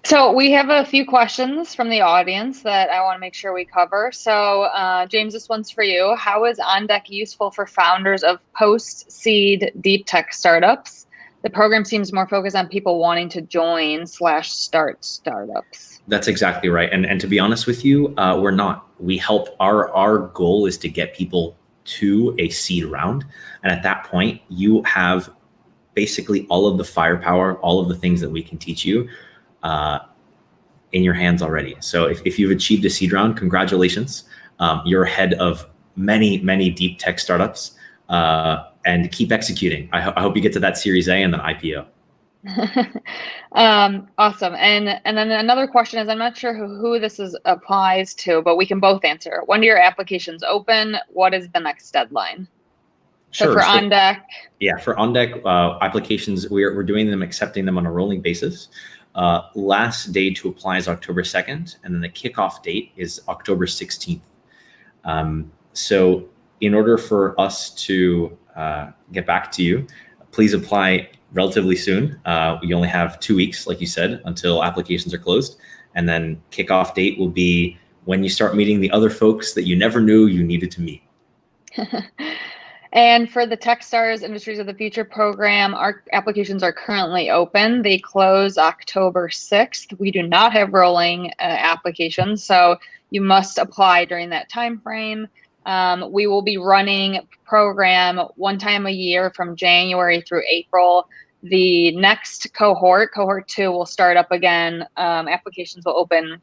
So we have a few questions from the audience that I want to make sure we cover. So James, this one's for you. How is OnDeck useful for founders of post-seed deep tech startups? The program seems more focused on people wanting to join/start startups. That's exactly right. And to be honest with you, we're not. We help. Our goal is to get people to a seed round. And at that point, you have basically all of the firepower, all of the things that we can teach you in your hands already. So if you've achieved a seed round, congratulations. You're ahead of many, many deep tech startups, and keep executing. I hope you get to that Series A and then IPO. Awesome. And then another question is, I'm not sure who this applies to, but we can both answer. When do your applications open? What is the next deadline? Sure. So for OnDeck. Yeah, for OnDeck applications, we're doing them, accepting them on a rolling basis. Last day to apply is October 2nd, and then the kickoff date is October 16th. So in order for us to get back to you, please apply relatively soon. We only have 2 weeks, like you said, until applications are closed. And then kickoff date will be when you start meeting the other folks that you never knew you needed to meet. And for the Techstars Industries of the Future program, our applications are currently open. They close October 6th. We do not have rolling applications, so you must apply during that time frame. We will be running program one time a year from January through April. The next cohort 2, will start up again. Applications will open,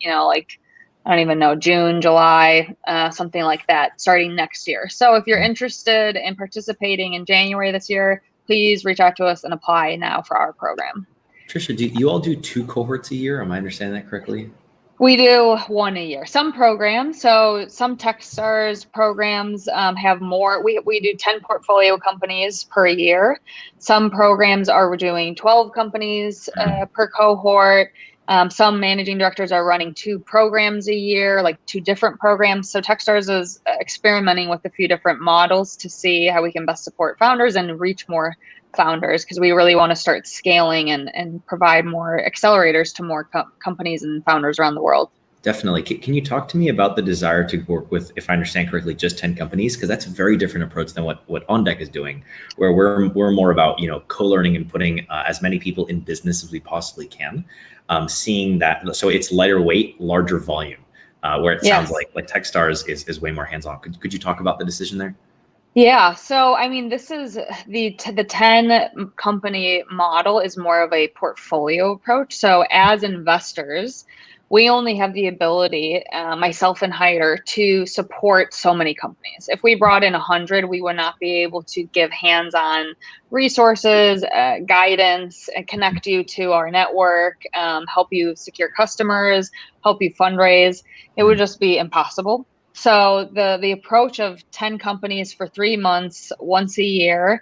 I don't even know, June, July, something like that, starting next year. So if you're interested in participating in January this year, please reach out to us and apply now for our program. Tricia, do you all do 2 cohorts a year? Am I understanding that correctly? We do 1 a year. Some programs, so some Techstars programs have more. We do 10 portfolio companies per year. Some programs are doing 12 companies per cohort. Some managing directors are running 2 programs a year, like 2 different programs. So Techstars is experimenting with a few different models to see how we can best support founders and reach more founders, because we really want to start scaling and provide more accelerators to more companies and founders around the world. Definitely. Can you talk to me about the desire to work with, if I understand correctly, just 10 companies? Because that's a very different approach than what OnDeck is doing, where we're more about co-learning and putting as many people in business as we possibly can. Seeing that, so it's lighter weight, larger volume, where it sounds like Techstars is way more hands-on. Could you talk about the decision there? Yeah, so I mean, this is the 10 company model is more of a portfolio approach. So as investors, we only have the ability, myself and Hyder, to support so many companies. If we brought in 100, we would not be able to give hands-on resources, guidance, and connect you to our network, help you secure customers, help you fundraise. It would just be impossible. So the approach of 10 companies for 3 months, once a year,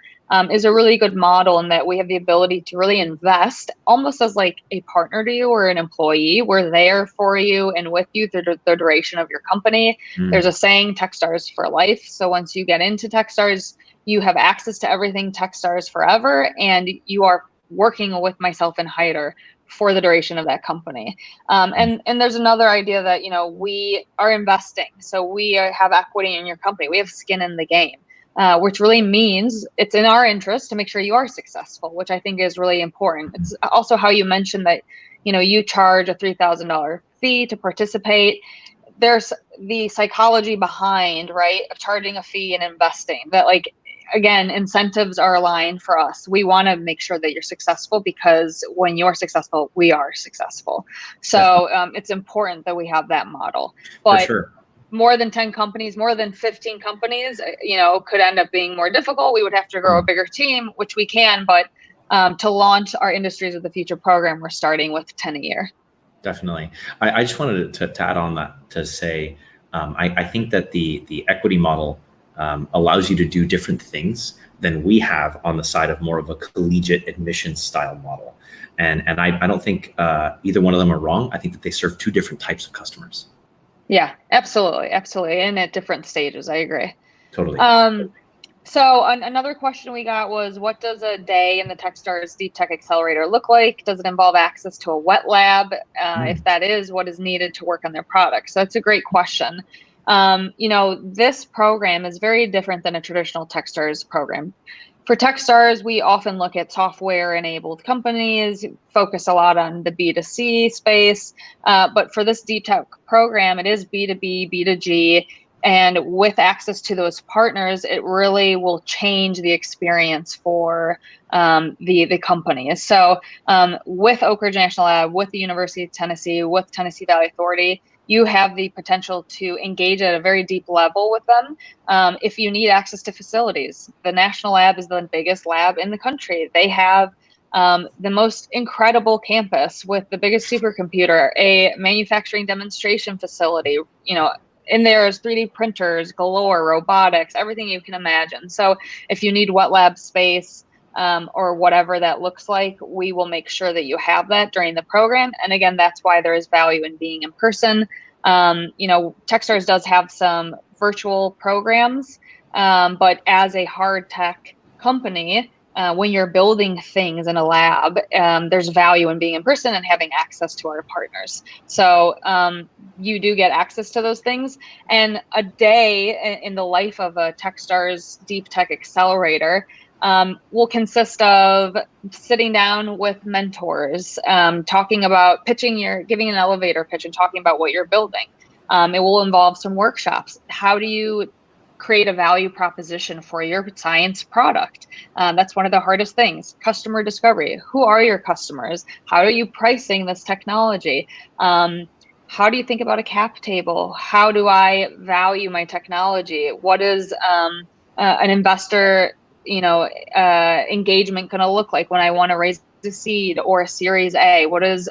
is a really good model in that we have the ability to really invest almost as like a partner to you or an employee. We're there for you and with you through the duration of your company. There's a saying, Techstars for life. So once you get into Techstars, you have access to everything Techstars forever, and you are working with myself and Hyder for the duration of that company. And there's another idea that, we are investing. So we have equity in your company. We have skin in the game, which really means it's in our interest to make sure you are successful, which I think is really important. It's also how you mentioned that, you charge a $3,000 fee to participate. There's the psychology behind, right, of charging a fee and investing, that again, incentives are aligned for us. We want to make sure that you're successful, because when you're successful, we are successful. So it's important that we have that model. But for sure. More than 10 companies, more than 15 companies, could end up being more difficult. We would have to grow a bigger team, which we can. But to launch our Industries of the Future program, we're starting with 10 a year. Definitely. I just wanted to add on that to say, I think that the equity model allows you to do different things than we have on the side of more of a collegiate admissions style model. And I don't think either one of them are wrong. I think that they serve two different types of customers. Yeah, absolutely. Absolutely. And at different stages. I agree. Totally. So another question we got was, what does a day in the Techstars Deeptech Accelerator look like? Does it involve access to a wet lab? If that is, what is needed to work on their products? So that's a great question. This program is very different than a traditional Techstars program. For Techstars, we often look at software-enabled companies, focus a lot on the B2C space. But for this Deeptech program, it is B2B, B2G. And with access to those partners, it really will change the experience for the company. So with Oak Ridge National Lab, with the University of Tennessee, with Tennessee Valley Authority, you have the potential to engage at a very deep level with them. If you need access to facilities, the National Lab is the biggest lab in the country. They have the most incredible campus with the biggest supercomputer, a manufacturing demonstration facility, in there is 3D printers galore, robotics, everything you can imagine. So if you need wet lab space or whatever that looks like, we will make sure that you have that during the program. And again, that's why there is value in being in person. Techstars does have some virtual programs, but as a hard tech company, when you're building things in a lab, there's value in being in person and having access to our partners. So you do get access to those things. And a day in the life of a Techstars Deeptech Accelerator will consist of sitting down with mentors, talking about giving an elevator pitch and talking about what you're building. It will involve some workshops. How do you create a value proposition for your science product? That's one of the hardest things. Customer discovery. Who are your customers? How are you pricing this technology? How do you think about a cap table? How do I value my technology? What is an investor, engagement going to look like when I want to raise a seed or a Series A? What does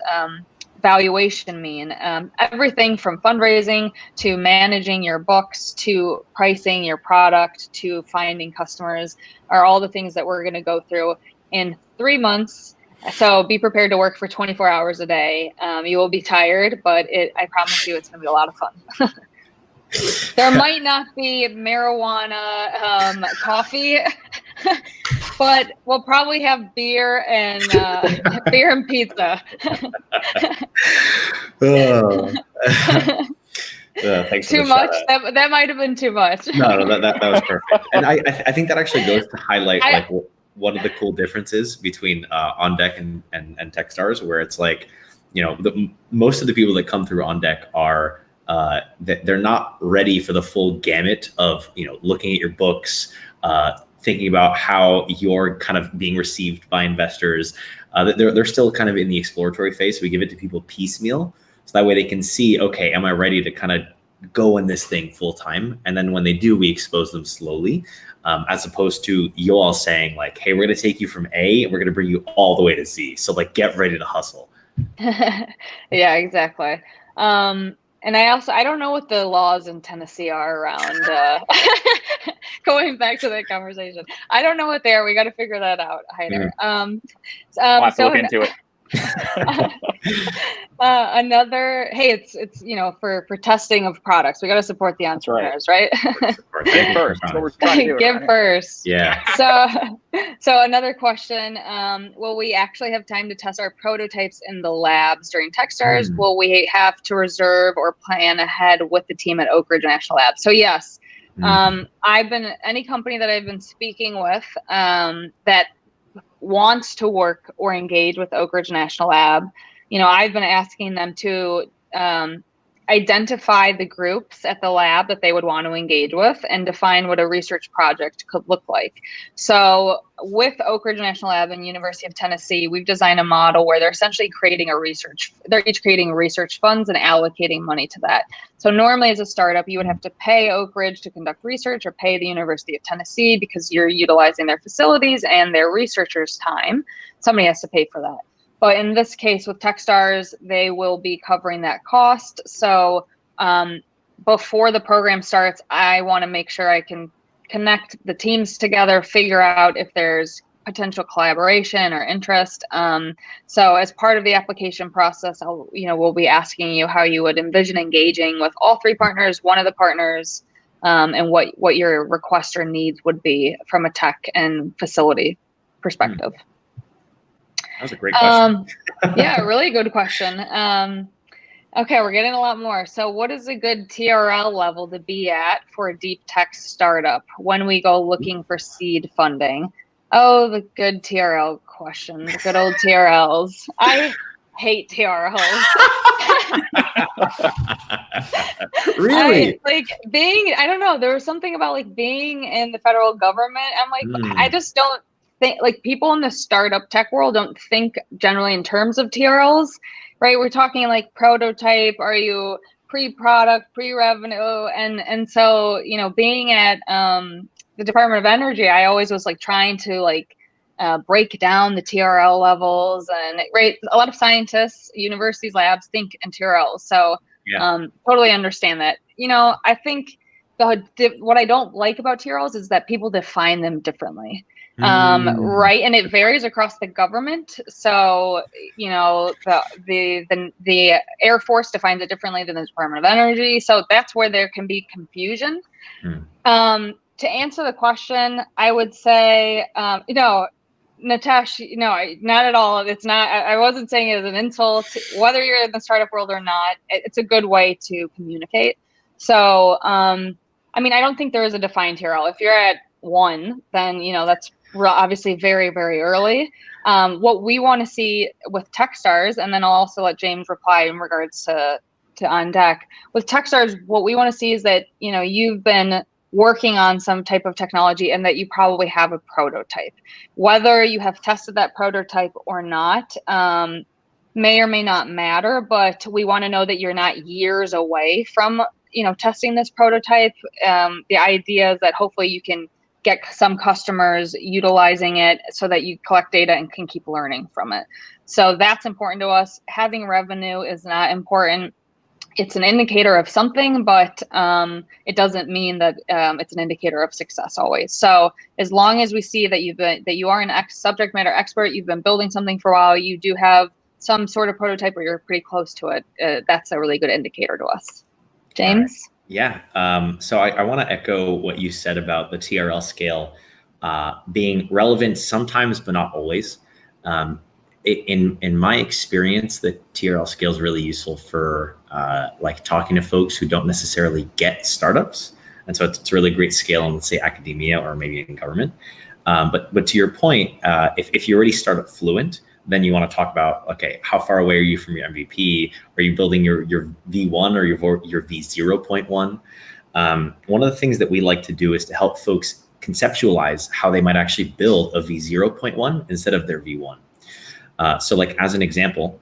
valuation mean? Everything from fundraising to managing your books to pricing your product to finding customers are all the things that we're going to go through in 3 months. So be prepared to work for 24 hours a day. You will be tired, but I promise you it's going to be a lot of fun. There might not be marijuana, coffee, but we'll probably have beer and pizza. Thanks too much. That might have been too much. No, that was perfect. And I think that actually goes to highlight one of the cool differences between OnDeck and Techstars, where it's most of the people that come through OnDeck are they're not ready for the full gamut of looking at your books, thinking about how you're kind of being received by investors. They're still kind of in the exploratory phase. So we give it to people piecemeal, so that way they can see, okay, am I ready to kind of go in this thing full time? And then when they do, we expose them slowly, as opposed to you all saying hey, we're going to take you from A and we're going to bring you all the way to Z. So get ready to hustle. Yeah, exactly. And I don't know what the laws in Tennessee are around going back to that conversation. I don't know what they are. We got to figure that out, Heider. I'll have to look into it. Another, hey, it's for testing of products, we got to support the entrepreneurs, right? Give first. That's what we're trying to do. Give first. Yeah. So another question: will we actually have time to test our prototypes in the labs during Techstars? Will we have to reserve or plan ahead with the team at Oak Ridge National Lab? So yes, any company that I've been speaking with that wants to work or engage with Oak Ridge National Lab, I've been asking them to identify the groups at the lab that they would want to engage with and define what a research project could look like. So with Oak Ridge National Lab and University of Tennessee, we've designed a model where they're essentially they're each creating research funds and allocating money to that. So normally as a startup, you would have to pay Oak Ridge to conduct research or pay the University of Tennessee because you're utilizing their facilities and their researchers' time. Somebody has to pay for that. But in this case with Techstars, they will be covering that cost. So before the program starts, I want to make sure I can connect the teams together, figure out if there's potential collaboration or interest. So as part of the application process, we'll be asking you how you would envision engaging with all three partners, one of the partners, and what your request or needs would be from a tech and facility perspective. That was a great question. Yeah, really good question. Okay, we're getting a lot more. So what is a good TRL level to be at for a deep tech startup when we go looking for seed funding? Oh, the good TRL question, the good old TRLs. I hate TRLs. Really? I don't know, there was something about being in the federal government. I'm like, I just don't think, people in the startup tech world don't think generally in terms of TRLs, right? We're talking prototype, are you pre-product, pre-revenue? And so, being at the Department of Energy, I always was trying to break down the TRL levels, and right, a lot of scientists, universities, labs think in TRLs. So totally understand that. I think what I don't like about TRLs is that people define them differently. Right, and it varies across the government. So the Air Force defines it differently than the Department of Energy. So that's where there can be confusion. To answer the question, I would say Natasha, not at all. It's not. I wasn't saying it as an insult. Whether you're in the startup world or not, it's a good way to communicate. So I don't think there is a defined TRL. If you're at 1, then that's obviously very, very early. What we want to see with Techstars, and then I'll also let James reply in regards to OnDeck. With Techstars, what we want to see is that you've been working on some type of technology and that you probably have a prototype. Whether you have tested that prototype or not may or may not matter, but we want to know that you're not years away from testing this prototype. The idea is that hopefully you can get some customers utilizing it so that you collect data and can keep learning from it. So that's important to us. Having revenue is not important. It's an indicator of something, but it doesn't mean that it's an indicator of success always. So as long as we see that you are an subject matter expert, you've been building something for a while, you do have some sort of prototype or you're pretty close to it, that's a really good indicator to us. James? Yeah. So I want to echo what you said about the TRL scale being relevant sometimes, but not always. In my experience, the TRL scale is really useful for talking to folks who don't necessarily get startups. And so it's a really great scale in, let's say, academia or maybe in government. But to your point, if you're already startup fluent, then you want to talk about, okay, how far away are you from your MVP? Are you building your V1 or your V0.1? One of the things that we like to do is to help folks conceptualize how they might actually build a V0.1 instead of their V1. So as an example,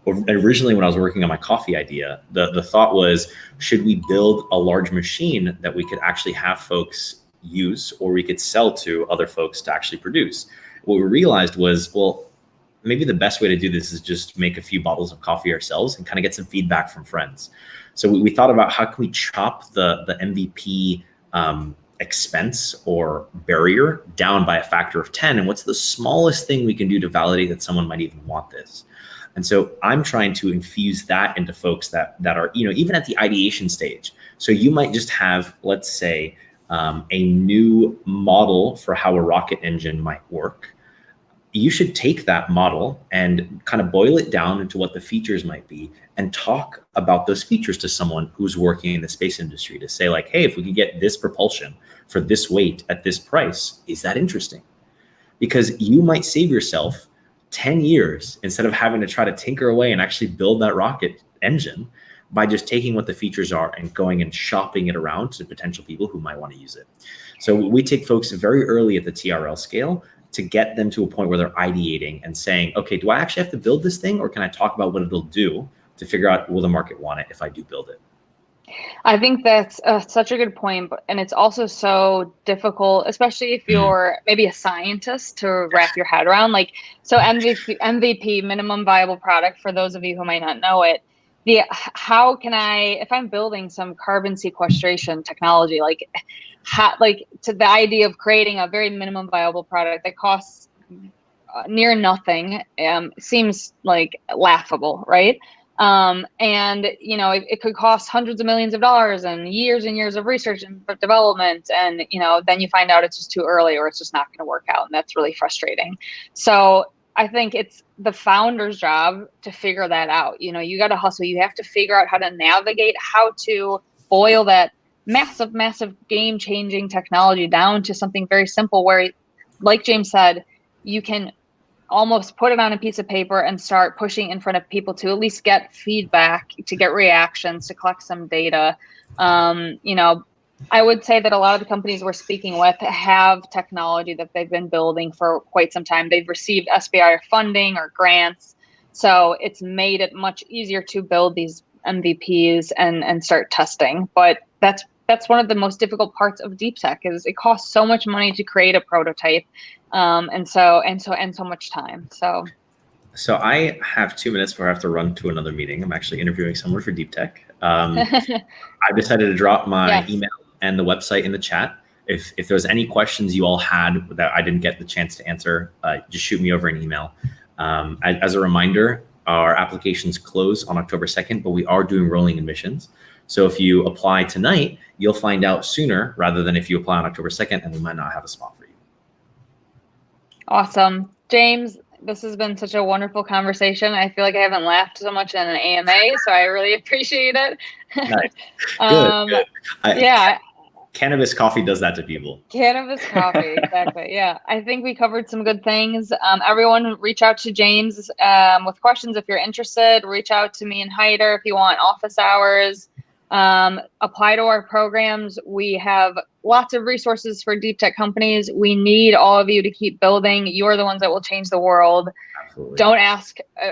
originally when I was working on my coffee idea, the thought was, should we build a large machine that we could actually have folks use or we could sell to other folks to actually produce? What we realized was, well, maybe the best way to do this is just make a few bottles of coffee ourselves and kind of get some feedback from friends. So we thought about how can we chop the MVP expense or barrier down by a factor of 10, and what's the smallest thing we can do to validate that someone might even want this. And so I'm trying to infuse that into folks that are, even at the ideation stage. So you might just have, let's say, a new model for how a rocket engine might work. You should take that model and kind of boil it down into what the features might be and talk about those features to someone who's working in the space industry to say like, hey, if we could get this propulsion for this weight at this price, is that interesting? Because you might save yourself 10 years instead of having to try to tinker away and actually build that rocket engine by just taking what the features are and going and shopping it around to potential people who might want to use it. So we take folks very early at the TRL scale to get them to a point where they're ideating and saying, okay, do I actually have to build this thing, or can I talk about what it'll do to figure out, will the market want it if I do build it? I think that's such a good point, and it's also so difficult, especially if you're maybe a scientist, to wrap your head around. Like, so MVP, minimum viable product, for those of you who might not know it, how can I, if I'm building some carbon sequestration technology, to the idea of creating a very minimum viable product that costs near nothing seems like laughable, right? And it could cost hundreds of millions of dollars and years of research and development, and then you find out it's just too early or it's just not going to work out, and that's really frustrating. So I think it's the founder's job to figure that out. You got to hustle. You have to figure out how to navigate, how to boil that massive game-changing technology down to something very simple where, like James said, you can almost put it on a piece of paper and start pushing in front of people to at least get feedback, to get reactions, to collect some data. I would say that a lot of the companies we're speaking with have technology that they've been building for quite some time. They've received SBIR funding or grants, so it's made it much easier to build these MVPs and start testing. But that's one of the most difficult parts of deep tech, is it costs so much money to create a prototype, and so much time. So I have 2 minutes before I have to run to another meeting. I'm actually interviewing someone for Deeptech. I've decided to drop my email and the website in the chat. If there's any questions you all had that I didn't get the chance to answer, just shoot me over an email. As a reminder, our applications close on October 2nd, but we are doing rolling admissions. So if you apply tonight, you'll find out sooner rather than if you apply on October 2nd, and we might not have a spot for you. Awesome. James, this has been such a wonderful conversation. I feel like I haven't laughed so much in an AMA, so I really appreciate it. Nice. Good. Yeah. Cannabis coffee does that to people. Cannabis coffee, exactly. Yeah, I think we covered some good things. Everyone, reach out to James with questions if you're interested. Reach out to me and Hyder if you want office hours. Apply to our programs. We have lots of resources for deep tech companies. We need all of you to keep building. You're the ones that will change the world. Absolutely.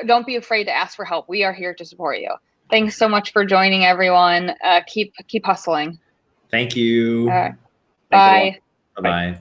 Don't be afraid to ask for help. We are here to support you. Thanks so much for joining, everyone. Keep hustling. Thank you. Bye. Bye-bye.